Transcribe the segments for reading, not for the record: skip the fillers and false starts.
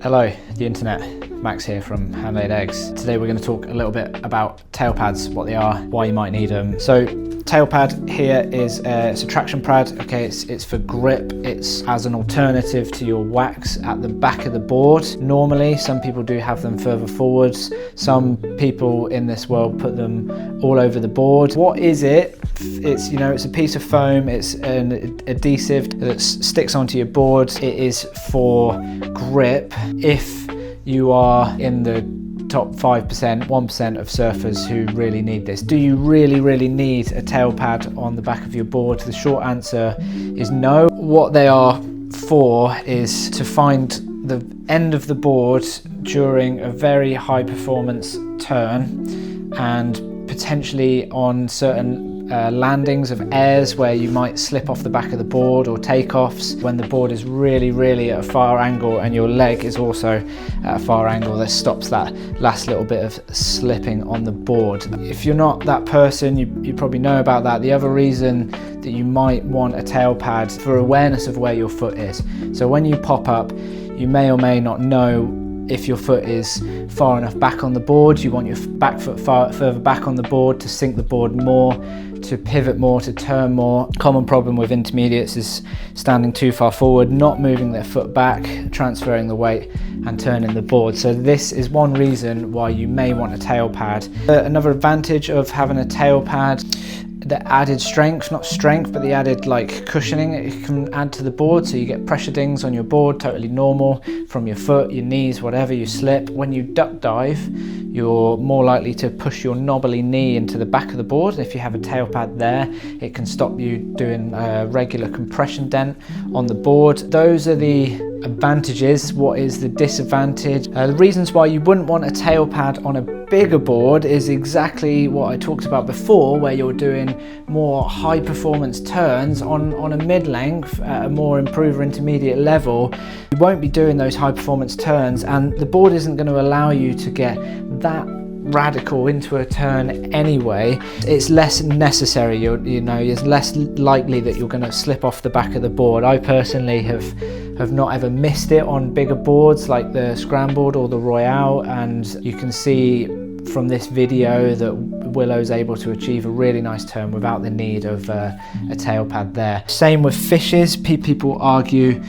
Hello, the internet. Max here from Handmade Eggs. Today we're going to talk a little bit about tail pads, what they are, why you might need them. So tail pad here is it's a traction pad. Okay, it's for grip. It's as an alternative to your wax at the back of the board. Normally, some people do have them further forwards. Some people in this world put them all over the board. What is it? It's a piece of foam. It's an adhesive that sticks onto your board. It is for grip. If you are in the top 5%, 1% of surfers who really need this. Do you really need a tail pad on the back of your board? The short answer is no. What they are for is to find the end of the board during a very high performance turn, and potentially on certain landings of airs where you might slip off the back of the board, or takeoffs when the board is really at a far angle and your leg is also at a far angle. That stops that last little bit of slipping on the board. If you're not that person, you probably know about that. The other reason that you might want a tail pad for awareness of where your foot is. So when you pop up, you may or may not know if your foot is far enough back on the board. You want your back foot further back on the board to sink the board more, to pivot more, to turn more. Common problem with intermediates is standing too far forward, not moving their foot back, transferring the weight and turning the board. So this is one reason why you may want a tail pad. Another advantage of having a tail pad, the added strength, not strength, but the added cushioning it can add to the board, so you get pressure dings on your board, totally normal, from your foot, your knees, whatever you slip. When you duck dive, you're more likely to push your knobbly knee into the back of the board. If you have a tail pad there, it can stop you doing a regular compression dent on the board. Those are the advantages. What is the disadvantage? The reasons why you wouldn't want a tail pad on a bigger board is exactly what I talked about before, where you're doing more high performance turns on a mid-length at a more improved or intermediate level. You won't be doing those high performance turns, and the board isn't going to allow you to get that radical into a turn anyway. It's less necessary. It's less likely that you're going to slip off the back of the board. I personally have not ever missed it on bigger boards like the Scrambled or the Royale, and you can see from this video that Willow's able to achieve a really nice turn without the need of a tail pad there. Same with fishes. People argue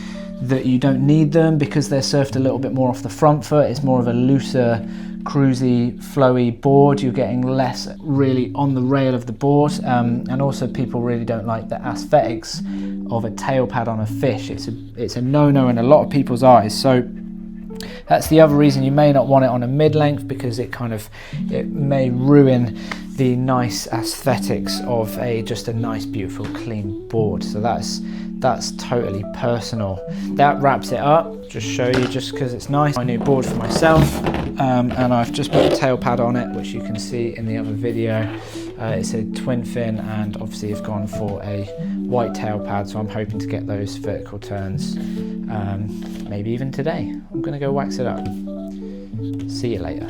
that you don't need them because they're surfed a little bit more off the front foot. It's more of a looser, cruisy, flowy board. You're getting less really on the rail of the board, and also people really don't like the aesthetics of a tail pad on a fish. It's a no-no in a lot of people's eyes. So that's the other reason you may not want it on a mid-length, because it may ruin the nice aesthetics of just a nice, beautiful, clean board. So that's totally personal. That wraps it up. Just show you, just because it's nice. My new board for myself, and I've just put a tail pad on it, which you can see in the other video. It's a twin fin, and obviously I've gone for a white tail pad, so I'm hoping to get those vertical turns maybe even today. I'm gonna go wax it up. See you later.